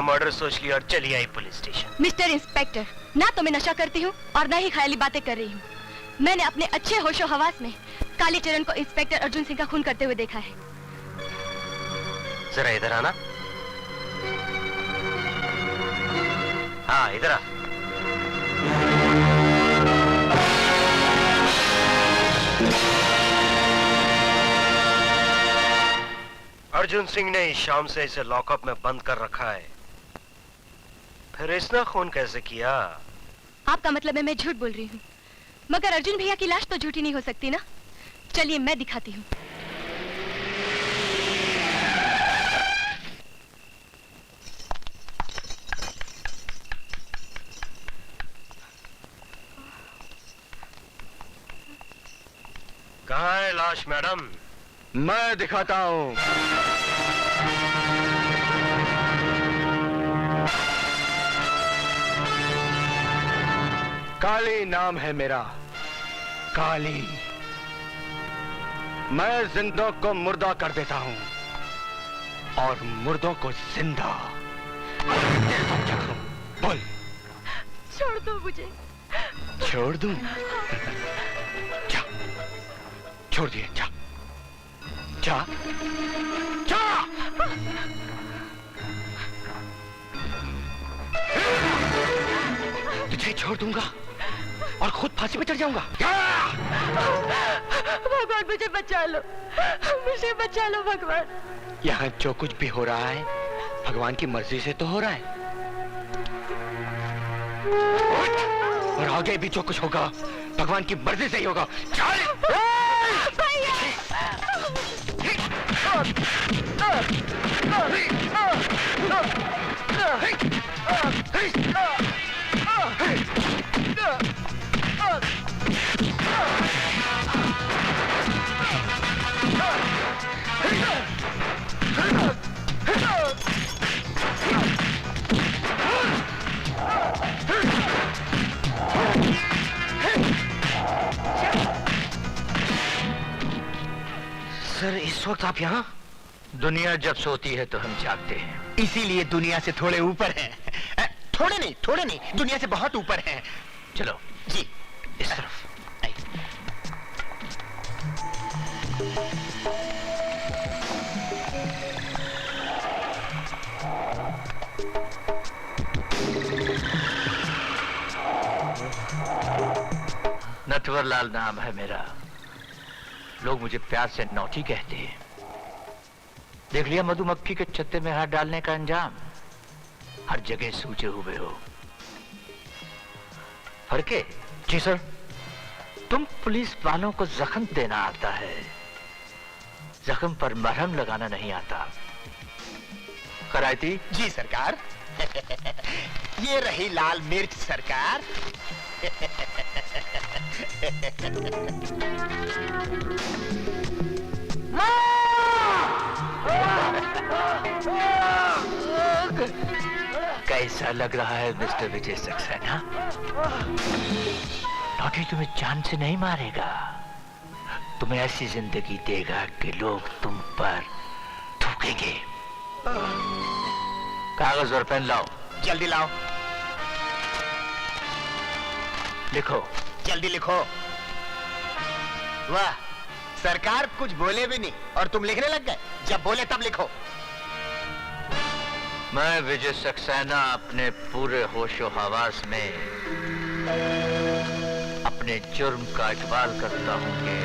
Murder सोच लिया और चली आई पुलिस स्टेशन। मिस्टर इंस्पेक्टर, ना तो मैं नशा करती हूँ और ना ही ख्याली बातें कर रही हूँ। मैंने अपने अच्छे होशो हवास में कालीचरण को इंस्पेक्टर अर्जुन सिंह का खून करते हुए देखा है। जरा इधर आना। हाँ, इधर आ। अर्जुन सिंह ने इस शाम से इसे लॉकअप में बंद कर रखा है। फिर इसने खून कैसे किया? आपका मतलब है मैं झूठ बोल रही हूँ, मगर अर्जुन भैया की लाश तो झूठी नहीं हो सकती ना। चलिए मैं दिखाती हूँ। कहाँ है लाश मैडम? मैं दिखाता हूँ। काली नाम है मेरा, काली। मैं जिंदों को मुर्दा कर देता हूँ और मुर्दों को जिंदा। बोल। छोड़ दो मुझे। छोड़ दूं? जा, छोड़ दिए। जा, जा, जा। तुझे छोड़ दूंगा और खुद फांसी पे चढ़ जाऊंगा। भगवान मुझे बचा लो, मुझे बचा लो भगवान। यहाँ जो कुछ भी हो रहा है भगवान की मर्जी से तो हो रहा है, और आगे भी जो कुछ होगा भगवान की मर्जी से ही होगा। चल। सर, इस वक्त आप यहाँ? दुनिया जब सोती है तो हम जागते हैं। इसीलिए दुनिया से थोड़े ऊपर हैं। थोड़े नहीं, दुनिया से बहुत ऊपर हैं। चलो जी, इस तरफ। नटवरलाल नाम है मेरा। लोग मुझे प्यार से नौटी कहते हैं। देख लिया मधुमक्खी के छत्ते में हाथ डालने का अंजाम? हर जगह सूचे हुए हो। फरके? जी सर। तुम पुलिस वालों को जख्म देना आता है, जख्म पर मरहम लगाना नहीं आता। करायती? जी सरकार। ये रही लाल मिर्च सरकार। कैसा लग रहा है मिस्टर विजय सक्सेना? नौटी तुम्हें जान से नहीं मारेगा, तुम्हें ऐसी जिंदगी देगा कि लोग तुम पर थूकेंगे। कागज और पेन लाओ। जल्दी लाओ। लिखो। जल्दी लिखो। वाह, सरकार कुछ बोले भी नहीं और तुम लिखने लग गए। जब बोले तब लिखो। मैं विजय सक्सेना अपने पूरे होशो हवास में अपने जुर्म का इकबाल करता हूं कि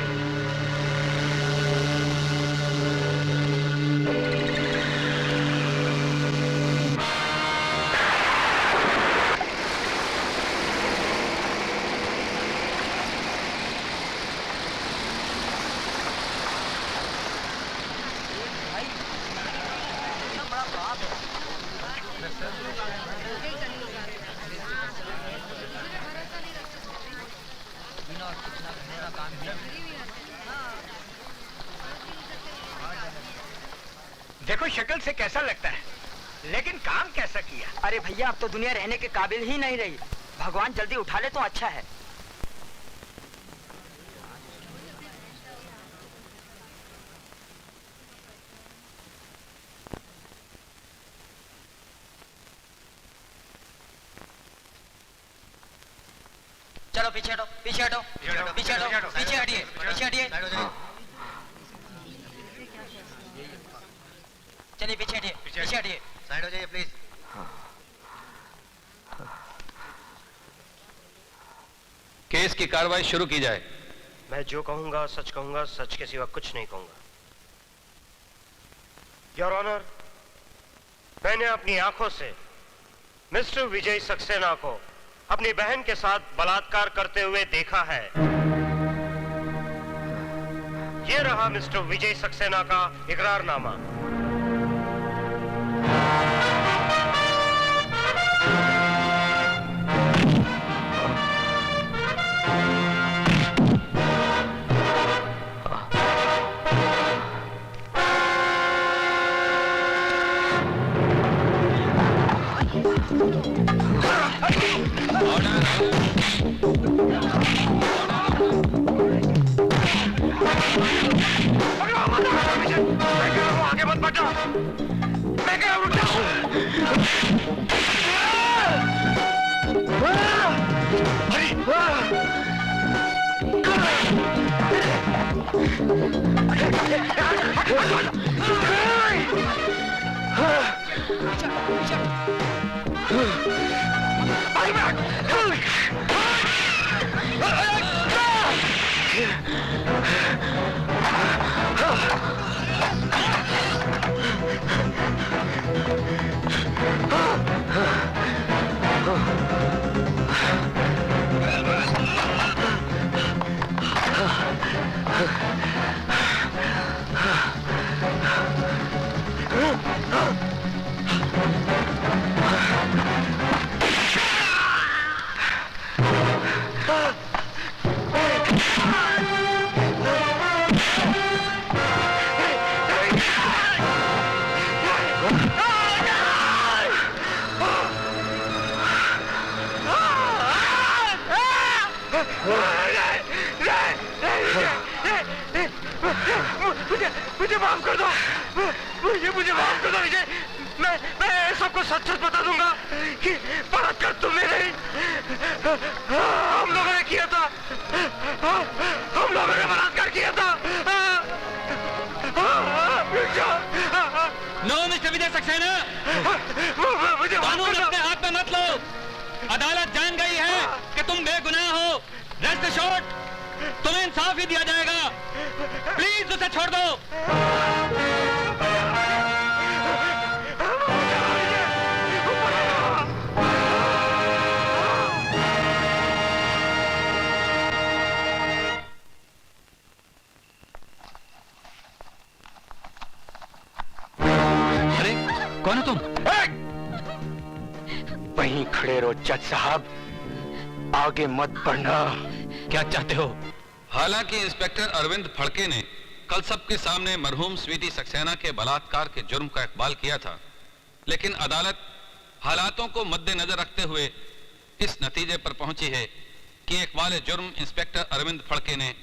देखो शक्ल से कैसा लगता है, लेकिन काम कैसा किया। अरे भैया, अब तो दुनिया रहने के काबिल ही नहीं रही। भगवान जल्दी उठा ले तो अच्छा है। हटो, पीछे हटो, पीछे हटो, पीछे हटो, पीछे हटिए, पीछे हटिए। चलिए पीछे हटिए, पीछे हटिए। साइड हो जाइए प्लीज। केस की कार्रवाई शुरू की जाए। मैं जो कहूंगा सच के सिवा कुछ नहीं कहूंगा। योर ऑनर, मैंने अपनी आंखों से मिस्टर विजय सक्सेना को अपनी बहन के साथ बलात्कार करते हुए देखा है। ये रहा मिस्टर विजय सक्सेना का इकरारनामा। आगे मत बढ़ो, मैं क्या रुक जाऊं? मुझे माफ कर दो, मुझे माफ कर दो विजय। मैं सबको सच सच बता दूंगा कि बलात्कार तुमने नहीं, हम लोगों ने किया था। हम लोगों ने बलात्कार किया था। नो मिस्टर विजय सक्सेना, मुझे कानून अपने हाथ में मत लो। अदालत जान गई है कि तुम बेगुनाह हो। रेस्ट एश्योर्ड, तुम्हें इंसाफ ही दिया जाएगा। प्लीज उसे छोड़ दो। अरे कौन हो तुम? वहीं खड़े रहो जज साहब, आगे मत बढ़ना। क्या चाहते हो? हालांकि इंस्पेक्टर अरविंद फड़के ने कल सबके सामने मरहूम स्वीटी सक्सेना के बलात्कार के जुर्म का इकबाल किया था, लेकिन अदालत हालातों को मद्देनजर रखते हुए इस नतीजे पर पहुंची है कि इकबाल जुर्म इंस्पेक्टर अरविंद फड़के ने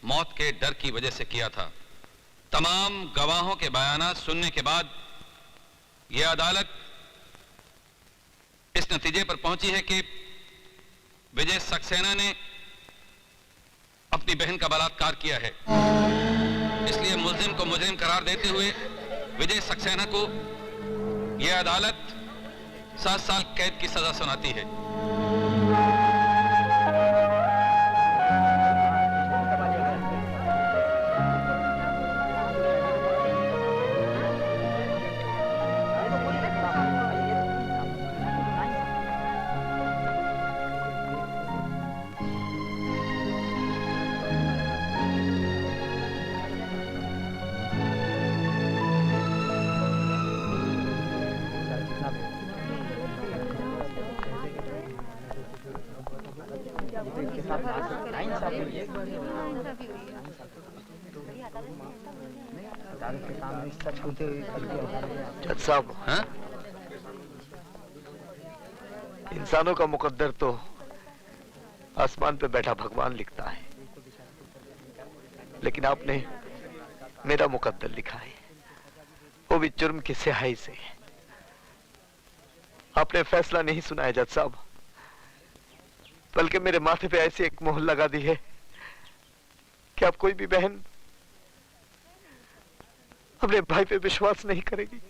मौत के डर की वजह से किया था। तमाम गवाहों के बयानात सुनने के बाद यह अदालत इस नतीजे पर पहुंची है कि विजय सक्सेना ने अपनी बहन का बलात्कार किया है। इसलिए मुल्जिम को मुजरिम करार देते हुए विजय सक्सेना को यह अदालत 7 साल कैद की सजा सुनाती है। जज साहब, हाँ? इंसानों का मुकद्दर तो आसमान पे बैठा भगवान लिखता है, लेकिन आपने मेरा मुकद्दर लिखा है, वो भी जुर्म की स्याही से। आपने फैसला नहीं सुनाया जज साहब, बल्कि मेरे माथे पे ऐसी एक मोहर लगा दी है कि अब कोई भी बहन अपने भाई पे विश्वास नहीं करेगी।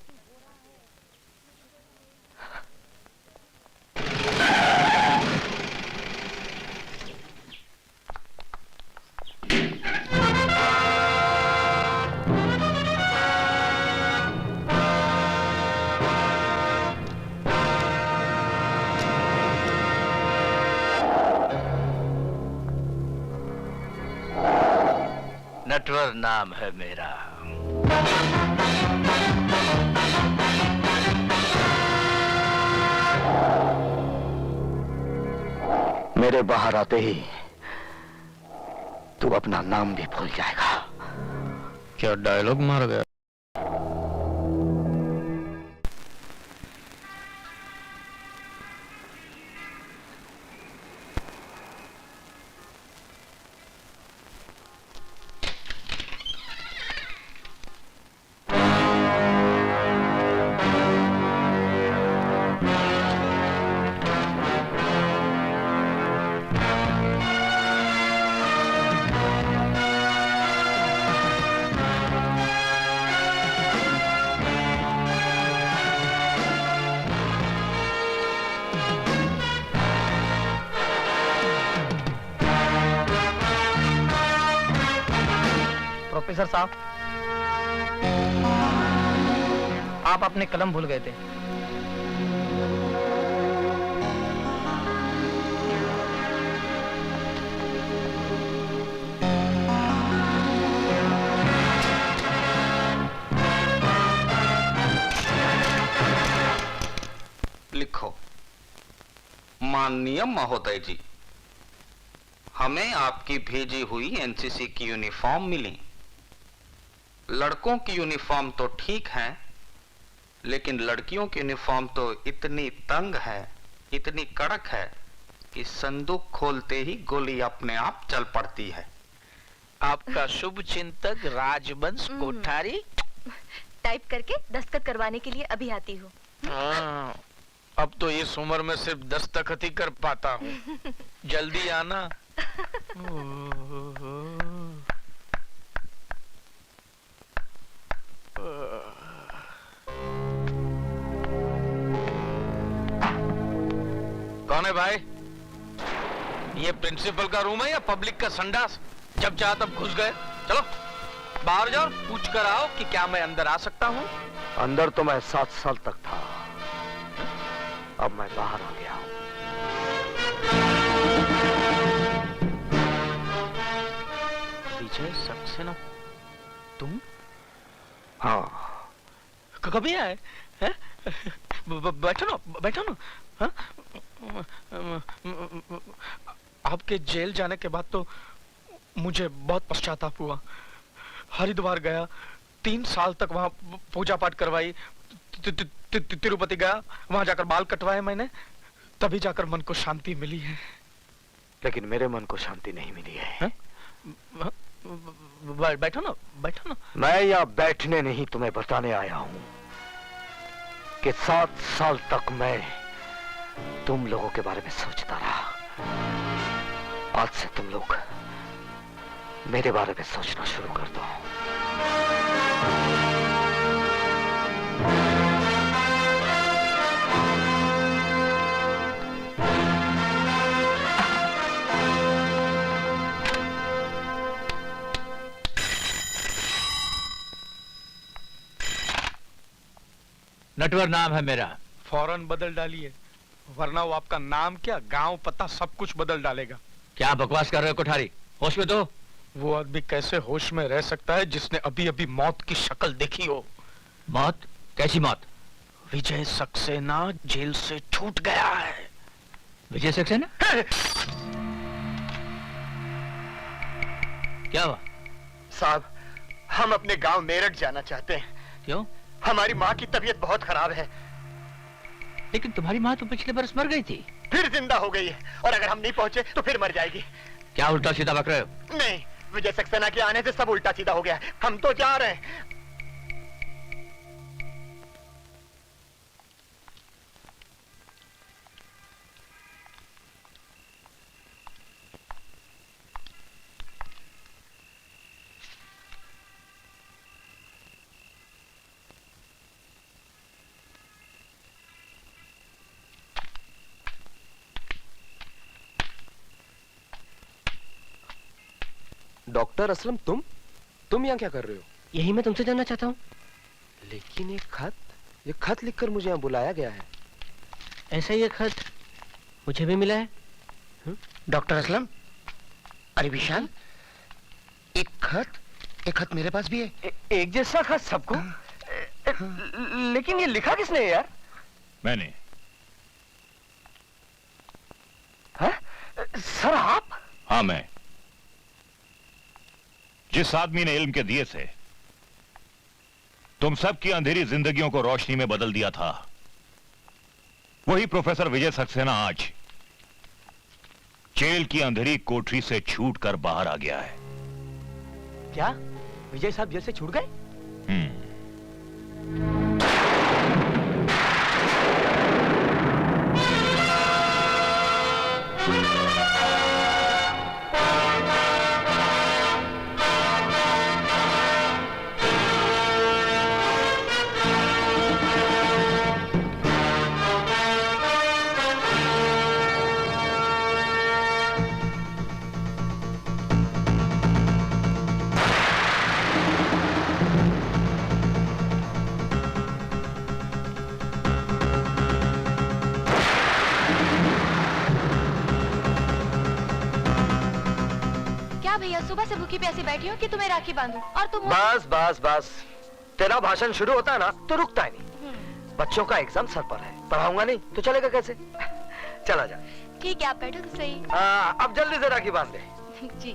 नटवर नाम है मेरा। मेरे बाहर आते ही तू अपना नाम भी भूल जाएगा। क्या डायलॉग मार गया? प्रोफेसर साहब, आप अपने कलम भूल गए थे। लिखो, माननीय महोदय जी, हमें आपकी भेजी हुई एनसीसी की यूनिफॉर्म मिली। लड़कों की यूनिफॉर्म तो ठीक है, लेकिन लड़कियों की यूनिफॉर्म तो इतनी तंग है, इतनी कड़क है कि संदूक खोलते ही गोली अपने आप चल पड़ती है। आपका शुभ चिंतक राजवंश कोठारी। टाइप करके दस्तखत करवाने के लिए अभी आती हूँ। हाँ, अब तो इस उम्र में सिर्फ दस्तखत ही कर पाता हूँ। जल्दी आना। कौन है भाई? ये प्रिंसिपल का रूम है या पब्लिक का संडास? जब चाह तब घुस गए। चलो बाहर जाओ, पूछ कर आओ कि क्या मैं अंदर आ सकता हूँ। अंदर तो मैं 7 साल तक था, अब मैं बाहर आ गया हूँ। विजय सक्सेना, तुम? हाँ। कभी आए हैं? बैठो ना, बैठो ना। हाँ? आपके जेल जाने के बाद तो मुझे बहुत पश्चाताप हुआ। हरिद्वार गया, 3 साल तक वहां पूजा पाठ करवाई। तिरुपति गया, वहां जाकर बाल कटवाए मैंने, तभी जाकर मन को शांति मिली है। लेकिन मेरे मन को शांति नहीं मिली है। बैठो ना, बैठो ना। मैं यहाँ बैठने नहीं, तुम्हें बताने आया हूँ कि 7 साल तक मैं तुम लोगों के बारे में सोचता रहा। आज से तुम लोग मेरे बारे में सोचना शुरू कर दो। नटवर नाम है मेरा। फौरन बदल डालिए, वरना वो आपका नाम क्या, गांव पता सब कुछ बदल डालेगा। क्या बकवास कर रहे हो कोठारी? होश में तो। वो आदमी कैसे होश में रह सकता है जिसने अभी अभी मौत की शक्ल देखी हो? मौत? कैसी मौत? विजय सक्सेना जेल से छूट गया है। विजय सक्सेना? क्या हुआ? साहब, हम अपने गांव मेरठ जाना चाहते हैं। क्यों? हमारी माँ की तबीयत बहुत खराब है। लेकिन तुम्हारी माँ तो पिछले बरस मर गई थी। फिर जिंदा हो गई है, और अगर हम नहीं पहुंचे तो फिर मर जाएगी। क्या उल्टा सीधा बक रहे हो? नहीं, विजय सक्सेना के आने से सब उल्टा सीधा हो गया है। हम तो जा रहे हैं। डॉक्टर असलम, तुम यहाँ क्या कर रहे हो? यही मैं तुमसे जानना चाहता हूँ। लेकिन ये खत लिखकर मुझे यहाँ बुलाया गया है। ऐसा ही एक खत मुझे भी मिला है। डॉक्टर असलम, अरे विशाल, एक खत मेरे पास भी है। एक जैसा खत सबको? लेकिन ये लिखा किसने है यार? मैंने। हाँ? सर आप? हाँ मैं। जिस आदमी ने इल्म के दिए से तुम सबकी अंधेरी जिंदगियों को रोशनी में बदल दिया था, वही प्रोफेसर विजय सक्सेना आज जेल की अंधेरी कोठरी से छूटकर बाहर आ गया है। क्या विजय साहब जेल से छूट गए? भैया सुबह से भूखी प्यासी बैठी हूँ कि तुम्हें राखी बांधूं और तुम बस तेरा भाषण शुरू होता है ना तो रुकता है नहीं। बच्चों का एग्जाम सर पर है, पढ़ाऊंगा नहीं तो चलेगा कैसे? चला जा। ठीक है, आप बैठो तो सही। अब जल्दी से राखी बांध दे। जी।